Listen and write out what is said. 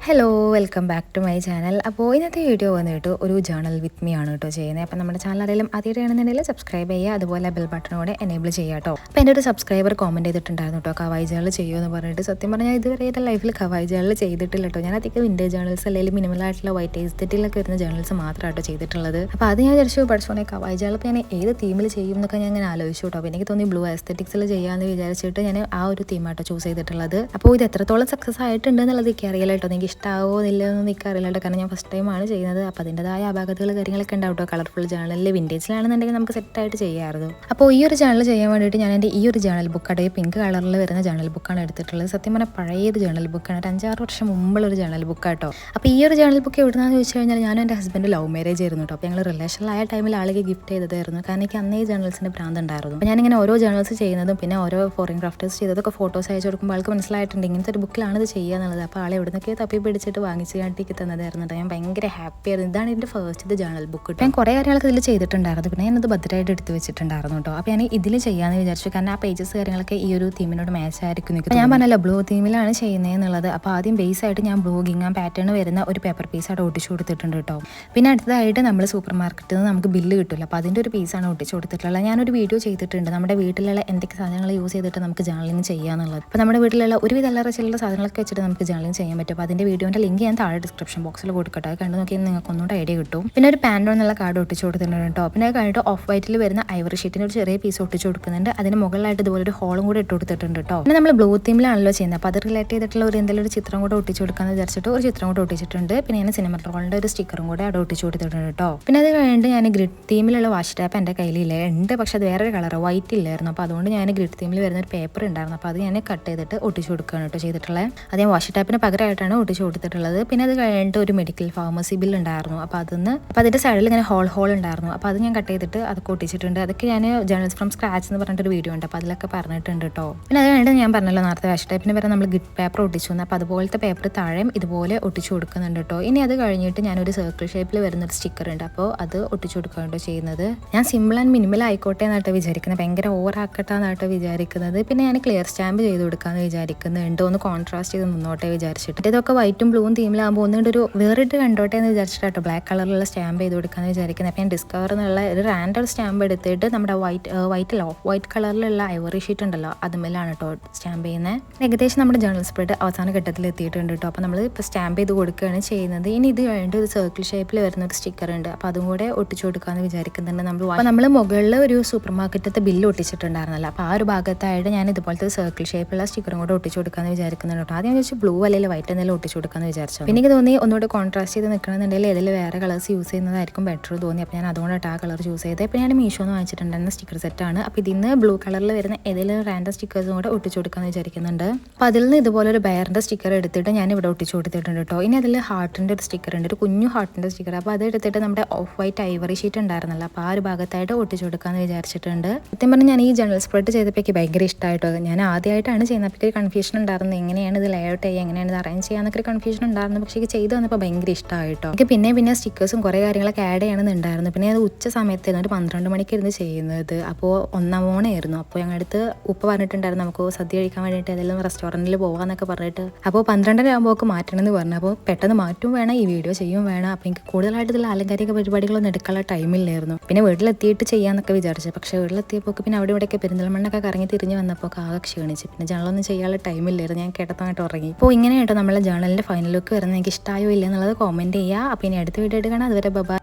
Hello welcome back to my channel. അപ്പോൾ ഇന്നത്തെ video വന്നിട്ട് ഒരു ജേണൽ വിത്ത് മീ ആണ് കേട്ടോ ചെയ്യുന്നത്. അപ്പോൾ നമ്മുടെ ചാനൽ ആരെങ്കിലും ആദ്യമായിട്ടാണെന്നുണ്ടെങ്കിൽ സബ്സ്ക്രൈബ് ചെയ്യുക, അതുപോലെ ബെൽ ബട്ടണോടെ എനേബിൾ ചെയ്യുക കേട്ടോ. അപ്പോൾ എൻ്റെ ഒരു സബ്സ്ക്രൈബർ കോമൻറ്റ് ചെയ്തിട്ടുണ്ടായിരുന്നു കേട്ടോ കവായി ജേണൽ ചെയ്യുമെന്ന് പറഞ്ഞിട്ട്. സത്യം പറഞ്ഞാൽ ഇതുവരെ എൻ്റെ ലൈഫിൽ കവായി ജേണൽ ചെയ്തിട്ടില്ല കേട്ടോ. ഞാൻ അധികം വിൻറ്റേജ് ജേണൽസ് അല്ലെങ്കിൽ മിനിമലായിട്ടുള്ള വൈറ്റ് എസ്തെറ്റിലൊക്കെ വരുന്ന ജേണൽസ് മാത്രമായിട്ടോ ചെയ്തിട്ടുള്ളത്. അപ്പോൾ അത് ഞാൻ വിചാരിച്ചു പഠിച്ചോണേ കവായി ജേണൽ അപ്പോൾ ഞാൻ ഏത് തീമിൽ ചെയ്യും എന്നൊക്കെ ഞാൻ അങ്ങനെ ആലോചിച്ചു കേട്ടോ. അപ്പോൾ എനിക്ക് തോന്നി ബ്ലൂ എസ്തെറ്റിക്സിൽ ചെയ്യാമെന്ന് വിചാരിച്ചിട്ട് ഞാൻ ആ ഒരു തീമായിട്ടോ ചൂസ് ചെയ്തിട്ടുള്ളത്. അപ്പോൾ ഇത് എത്രത്തോളം സക്സസ് ആയിട്ടുണ്ട് എന്നുള്ളത് എനിക്ക് അറിയില്ല കേട്ടോ. എനിക്ക് ഇഷ്ടമാവോ ഇല്ലയെന്ന് എനിക്ക് അറിയില്ല, കാരണം ഞാൻ ഫസ്റ്റ് ടൈമാണ് ചെയ്യുന്നത്. അപ്പോൾ അതിൻ്റെതായ അപാകതകൾ കാര്യങ്ങളൊക്കെ ഉണ്ടാവും കേട്ടോ. കളർഫുൾ ജേണലിൽ വിൻറ്റേജിലാണെന്നുണ്ടെങ്കിൽ നമുക്ക് സെറ്റായിട്ട് ചെയ്യാമായിരുന്നു. അപ്പോൾ ഈ ഒരു ജേണൽ ചെയ്യാൻ വേണ്ടിയിട്ട് ഞാൻ എൻ്റെ ഈ ഒരു ജേണൽ ബുക്ക് അടയെ പിങ്ക് കളറിൽ വരുന്ന ജേണൽ ബുക്കാണ് എടുത്തിട്ടുള്ളത്. സത്യം പറഞ്ഞാൽ പഴയൊരു ജേണൽ ബുക്കാണ്, ഒരു 5-6 വർഷം മുമ്പുള്ളൊരു ജേണൽ ബുക്ക് കേട്ടോ. അപ്പോൾ ഈ ഒരു ജേണൽ ബുക്ക് എവിടുന്നാന്ന് ചോദിച്ചു കഴിഞ്ഞാൽ ഞാനും എൻ്റെ ഹസ്ബൻഡ് ലവ് മാരേജ് ആയിരുന്നു കേട്ടോ. അപ്പോൾ ഞങ്ങൾ റിലേഷനിലായ ടൈമിൽ ആളുകൾ ഗിഫ്റ്റ് ചെയ്തതായിരുന്നു, കാരണം എനിക്ക് അന്നേ ജേണൽസിൻ്റെ ഭ്രാന്ത് ഉണ്ടായിരുന്നു. അപ്പോൾ ഞാനിങ്ങനെ ഓരോ ജേണൽസ് ചെയ്യുന്നതും പിന്നെ ഓരോ ഫോറിൻ ക്രാഫ്റ്റേഴ്സ് ചെയ്തതൊക്കെ ഫോട്ടോസ് അയച്ചു കൊടുക്കുമ്പോൾ ആൾക്ക് മനസ്സിലായിട്ടുണ്ട് ഇങ്ങനത്തെ ഒരു ബുക്കിലാണ് ഇത് ചെയ്യുക എന്നുള്ളത്. അപ്പോൾ ആളെ എവിടുന്നൊക്കെ തപ്പി പിടിച്ചിട്ട് വാങ്ങിച്ച് കാട്ടിക്ക് തന്നതായിരുന്നു. ഞാൻ ഭയങ്കര ഹാപ്പി ആയിരുന്നു. ഇതാണ് എൻ്റെ ഫസ്റ്റ് ജേണൽ ബുക്ക്. ഞാൻ കുറേ കാര്യങ്ങളൊക്കെ ഇതിൽ ചെയ്തിട്ടുണ്ടായിരുന്നു, പിന്നെ ഞാനത് ഭദ്രമായിട്ട് എടുത്ത് വെച്ചിട്ടുണ്ടായിരുന്നു കേട്ടോ. അപ്പോൾ ഞാൻ ഇതിൽ ചെയ്യാമെന്ന് വിചാരിച്ചു, കാരണം ആ പേജസ് കാര്യങ്ങളൊക്കെ ഈ ഒരു തീമിനോട് മാച്ച് ആയിരിക്കും. ഞാൻ പറഞ്ഞല്ലോ ബ്ലൂ തീമിലാണ് ചെയ്യുന്നത് എന്നുള്ളത്. അപ്പോൾ ആദ്യം ബേസ് ആയിട്ട് ഞാൻ ബ്ലൂ ഗിങ്ങാം പാറ്റേൺ വരുന്ന ഒരു പേപ്പർ പീസ് അവിടെ ഒട്ടിച്ചു കൊടുത്തിട്ടുണ്ട് കേട്ടോ. പിന്നെ അടുത്തതായിട്ട് നമ്മൾ സൂപ്പർ മാർക്കറ്റിൽ നിന്ന് നമുക്ക് ബില്ല് കിട്ടില്ല, അപ്പോൾ അതിൻ്റെ ഒരു പീസാണ് ഒട്ടിച്ചു കൊടുത്തിട്ടുള്ളത്. ഞാനൊരു വീഡിയോ ചെയ്തിട്ടുണ്ട് നമ്മുടെ വീട്ടിലുള്ള എന്തൊക്കെ സാധനങ്ങൾ യൂസ് ചെയ്തിട്ട് നമുക്ക് ജേണലിങ് ചെയ്യാന്നുള്ളത്. അപ്പോൾ നമ്മുടെ വീട്ടിലുള്ള ഒരുവിധ അല്ലറ ചില സാധനങ്ങളൊക്കെ വെച്ചിട്ട് നമുക്ക് ജേണലിങ് ചെയ്യാൻ പറ്റും. അപ്പോൾ അതിൻ്റെ വീഡിയോൻ്റെ ലിങ്ക് ഞാൻ താഴെ ഡിസ്ക്രിപ്ഷൻ ബോക്സിൽ കൊടുക്കട്ടെ, അത് കണ്ടു നോക്കിയാൽ നിങ്ങൾക്ക് ഒന്നുകൂടെ ഐഡിയ കിട്ടും. പിന്നെ ഒരു പാൻഡോ എന്നുള്ള കാർഡ് ഒട്ടിച്ചു കൊടുത്തിട്ടുണ്ട് കേട്ടോ. പിന്നെ അത് കഴിഞ്ഞിട്ട് ഓഫ് വൈറ്റിൽ വരുന്ന ഐവറി ഷീറ്റിന് ഒരു ചെറിയ പീസ് ഒട്ടിച്ചു കൊടുക്കുന്നുണ്ട്. അതിന് മുകളിലായിട്ട് ഇതുപോലെ ഒരു ഹോളും കൂടെ ഇട്ട് കൊടുത്തിട്ടുണ്ട് കേട്ടോ. പിന്നെ നമ്മൾ ബ്ലൂ തീമിലാണല്ലോ ചെയ്യുന്നത്, അപ്പോൾ അത് റിലേറ്റ് ചെയ്തിട്ടുള്ള ഒരു എന്തെങ്കിലും ഒരു ചിത്രം കൂടെ ഒട്ടിച്ചു കൊടുക്കാമെന്ന് വിചാരിച്ചിട്ട് ഒരു ചിത്രം കൂടെ ഒട്ടിച്ചിട്ടുണ്ട്. പിന്നെ ഞാൻ സിനിമ റോളിൻ്റെ ഒരു സ്റ്റിക്കറും കൂടെ അവിടെ ഒട്ടിച്ചു കൊടുത്തിട്ടുണ്ട് കേട്ടോ. പിന്നെ അത് കഴിഞ്ഞിട്ട് ഞാൻ ഗ്രിഡ് തീമിലുള്ള വാഷ് ടാപ്പ് എൻ്റെ കയ്യിലില്ലേ ഉണ്ട്, പക്ഷെ അത് വേറൊരു കളർ വൈറ്റ് ഇല്ലായിരുന്നു. അപ്പോൾ അതുകൊണ്ട് ഞാൻ ഗ്രിഡ് തീമിൽ വരുന്ന ഒരു പേപ്പർ ഉണ്ടായിരുന്നു, അപ്പോൾ അത് ഞാൻ കട്ട് ചെയ്തിട്ട് ഒട്ടിച്ചു കൊടുക്കുകയാണ് കേട്ടോ ചെയ്തിട്ടുള്ളത്. അത് ഞാൻ വാഷ് ടാപ്പിന് പകരമായിട്ടാണ് ഒട്ടിച്ചു കൊടുത്തിട്ടുള്ളത്. പിന്നെ അത് കഴിഞ്ഞിട്ട് ഒരു മെഡിക്കൽ ഫാർമസി ബിൽ ഉണ്ടായിരുന്നു, അപ്പോൾ അതിൻ്റെ സൈഡിൽ ഇങ്ങനെ ഹോൾ ഉണ്ടായിരുന്നു. അപ്പോൾ അത് ഞാൻ കട്ട് ചെയ്തിട്ട് അതൊക്കെ ഒട്ടിച്ചിട്ടുണ്ട്. അതൊക്കെ ഞാൻ ജേണൽസ് ഫ്രം സ്ക്രാച്ച് എന്ന് പറഞ്ഞിട്ടൊരു വീഡിയോ ഉണ്ട്, അപ്പോൾ അതിലൊക്കെ പറഞ്ഞിട്ടുണ്ട് കേട്ടോ. പിന്നെ അത് കഴിഞ്ഞിട്ട് ഞാൻ പറഞ്ഞല്ലോ നേരത്തെ വാഷ് ടൈപ്പിന് വരെ നമ്മൾ ഗിഫ്റ്റ് പേപ്പർ ഒട്ടിച്ചു വന്നു, അപ്പോൾ അതുപോലത്തെ പേപ്പർ താഴെയും ഇതുപോലെ ഒട്ടിച്ചു കൊടുക്കുന്നുണ്ട് കേട്ടോ. ഇനി അത് കഴിഞ്ഞിട്ട് ഞാനൊരു സർക്കിൾ ഷേപ്പിൽ വരുന്നൊരു സ്റ്റിക്കർ ഉണ്ട്, അപ്പോൾ അത് ഒട്ടിച്ചു കൊടുക്കുകയാണ് ചെയ്യുന്നത്. ഞാൻ സിമ്പിൾ ആൻഡ് മിനിമൽ ആയിക്കോട്ടെ എന്നാട്ടോ വിചാരിക്കുന്നത്, ഭയങ്കര ഓവർ ആക്കട്ടെന്നാട്ടോ വിചാരിക്കുന്നത്. പിന്നെ ഞാൻ ക്ലിയർ സ്റ്റാമ്പ് ചെയ്ത് കൊടുക്കാമെന്ന് വിചാരിക്കുന്നുണ്ട്, ഒന്ന് കോൺട്രാസ്റ്റ് ചെയ്ത് നിന്നോട്ടെ വിചാരിച്ചിട്ട്. ഇതൊക്കെ വൈറ്റും ബ്ലൂവും തീമിലാകുമ്പോൾ ഒന്നുകൊണ്ട് ഒരു വേറിട്ട് കണ്ടോട്ടെ എന്ന് വിചാരിച്ചിട്ടോ ബ്ലാക്ക് കളറിലുള്ള സ്റ്റാമ്പ് ചെയ്ത് കൊടുക്കാമെന്ന് വിചാരിക്കുന്നത്. അപ്പോൾ ഞാൻ ഡിസ്കവർ എന്നുള്ള ഒരു റാൻഡം സ്റ്റാമ്പ് എടുത്തിട്ട് നമ്മുടെ വൈറ്റ് കളറിലുള്ള ഐവറി ഷീറ്റ് ഉണ്ടല്ലോ അതുമല്ലാണ് കേട്ടോ സ്റ്റാമ്പ് ചെയ്യുന്നത്. ഏകദേശം നമ്മുടെ ജേണൽ സ്പ്രെഡ് അവസാന ഘട്ടത്തിൽ എത്തിയിട്ടുണ്ട് കേട്ടോ. അപ്പോൾ നമ്മൾ ഇപ്പോൾ സ്റ്റാമ്പ് ചെയ്ത് കൊടുക്കുകയാണ് ചെയ്യുന്നത്. ഇനി ഇത് കഴിഞ്ഞിട്ട് ഒരു സർക്കിൾ ഷേപ്പിൽ വരുന്ന ഒരു സ്റ്റിക്കർ ഉണ്ട്, അപ്പോൾ അതും കൂടെ ഒട്ടിച്ചു കൊടുക്കാമെന്ന് വിചാരിക്കുന്നുണ്ട്. നമ്മൾ മുകളിൽ ഒരു സൂപ്പർ മാർക്കറ്റത്തെ ബില്ല് ഒട്ടിച്ചിട്ടുണ്ടായിരുന്നല്ലോ, അപ്പോൾ ആ ഒരു ഭാഗത്തായിട്ട് ഞാൻ ഇതുപോലത്തെ സർക്കിൾ ഷേപ്പിലുള്ള സ്റ്റിക്കറും കൂടെ ഒട്ടിച്ചു കൊടുക്കാമെന്ന് വിചാരിക്കുന്നുണ്ട് കേട്ടോ. ആദ്യം വെച്ച് ബ്ലൂ അല്ലെങ്കിൽ വൈറ്റ് എന്തെങ്കിലും ഒട്ടിച്ചു കൊടുക്കാമെന്ന് വിചാരിച്ചു. പിന്നെ എനിക്ക് തോന്നി ഒന്നുകൂടെ കോൺട്രാസ്റ്റ് ചെയ്ത് നിൽക്കണമെന്നുണ്ടെങ്കിൽ ഇതിൽ വേറെ കളേഴ്സ് യൂസ് ചെയ്യുന്നതായിരിക്കും ബെറ്റർ തോന്നി. അപ്പോൾ ഞാൻ അതുകൊണ്ടായിട്ട് ആ കളർ ചൂസ് ചെയ്തത്. ഇപ്പോൾ ഞാൻ മീഷോന്ന് വാങ്ങിച്ചിട്ടുണ്ടായിരുന്ന സ്റ്റിക്കർ സെറ്റാണ്. അപ്പോൾ ഇതിന്ന് ബ്ലൂ കളറിൽ വരുന്ന ഏതെങ്കിലും റാൻഡം സ്റ്റിക്കേഴ്സും കൂടെ ഒട്ടിച്ചു കൊടുക്കാമെന്ന് വിചാരിക്കുന്നുണ്ട്. അപ്പോൾ അതിൽ നിന്ന് ഇതുപോലെ ഒരു ബെയറിൻ്റെ സ്റ്റിക്കർ എടുത്തിട്ട് ഞാൻ ഇവിടെ ഒട്ടിച്ചു കൊടുത്തിട്ടുണ്ട് കേട്ടോ. ഇനി അതിൽ ഹാർട്ടിൻ്റെ ഒരു സ്റ്റിക്കർ ഉണ്ട്, ഒരു കുഞ്ഞു ഹാർട്ടിൻ്റെ സ്റ്റിക്കർ. അപ്പോൾ അത് എടുത്തിട്ട് നമ്മുടെ ഓഫ് വൈറ്റ് ഐവറി ഷീറ്റ് ഉണ്ടായിരുന്നല്ലോ, അപ്പോൾ ആ ഒരു ഭാഗത്തായിട്ട് ഒട്ടിച്ചു കൊടുക്കാമെന്ന് വിചാരിച്ചിട്ടുണ്ട്. സത്യം പറഞ്ഞാൽ ഞാൻ ഈ ജേണൽ സ്പ്രെഡ് ചെയ്തപ്പോൾ എനിക്ക് ഭയങ്കര ഇഷ്ടമായിട്ടോ. ഞാൻ ആദ്യമായിട്ടാണ് ചെയ്യുന്നത്, അപ്പോൾ ഒരു കൺഫ്യൂഷൻ ഉണ്ടായിരുന്നു എങ്ങനെയാണ് ഇത് ലേഔട്ട് ചെയ്യുക, എങ്ങനെയാണ് ഇത് അറേഞ്ച് ചെയ്യാന്നൊക്കെ ഒരു കൺഫ്യൂഷൻ ഉണ്ടായിരുന്നു. പക്ഷേ എനിക്ക് ചെയ്ത് വന്നപ്പോൾ ഭയങ്കര ഇഷ്ടമായിട്ടോ. എനിക്ക് പിന്നെ സ്റ്റിക്കേഴ്സും കുറേ കാര്യങ്ങളൊക്കെ ആഡ് ചെയ്യണമെന്നുണ്ടായിരുന്നു. പിന്നെ അത് ഉച്ച സമയത്തായിരുന്നു, ഒരു 12 മണിക്കായിരുന്നു ചെയ്യുന്നത്. അപ്പോൾ 1-ാം ഓണമായിരുന്നു. അപ്പോൾ ഞങ്ങളുടെ അടുത്ത് ഉപ്പ പറഞ്ഞിട്ടുണ്ടായിരുന്നു നമുക്ക് സദ്യ കഴിക്കാൻ വേണ്ടിയിട്ട് ഏതെങ്കിലും റെസ്റ്റോറൻറ്റിൽ പോകാമെന്നൊക്കെ പറഞ്ഞിട്ട്. അപ്പോൾ 12:30 ആകുമ്പോൾ മാറ്റണമെന്ന് പറഞ്ഞു. അപ്പോൾ പെട്ടെന്ന് മാറ്റും വേണം, ഈ വീഡിയോ ചെയ്യും വേണം. അപ്പോൾ എനിക്ക് കൂടുതലായിട്ട് ഇതിൽ ആലങ്കാരിക പരിപാടികളൊന്നും എടുക്കാനുള്ള ടൈമില്ലായിരുന്നു. പിന്നെ വീട്ടിലെത്തിയിട്ട് ചെയ്യാമെന്നൊക്കെ വിചാരിച്ചു. പക്ഷേ വീട്ടിലെത്തിയപ്പോൾ പിന്നെ അവിടെ ഇവിടെയൊക്കെ പെരിന്തൽമണ്ണൊക്കെ കറങ്ങി തിരിഞ്ഞ് വന്നപ്പോൾ ആകെ ക്ഷീണിച്ച്. പിന്നെ ജേണലൊന്നും ചെയ്യാനുള്ള ടൈമില്ലായിരുന്നു, ഞാൻ കിടത്താനായിട്ട് ഉറങ്ങി. അപ്പോൾ ഇങ്ങനെയായിട്ടോ നമ്മളെ ജേണലിൻ്റെ ഫൈനൽ ലുക്ക് വരുന്നത്. എനിക്ക് ഇഷ്ടമായോ ഇല്ല എന്നുള്ളത് കോമെൻറ്റ് ചെയ്യുക. അപ്പോൾ ഇനി അടുത്ത വീഡിയോ എടുക്കണം. അതുവരെ ബൈ.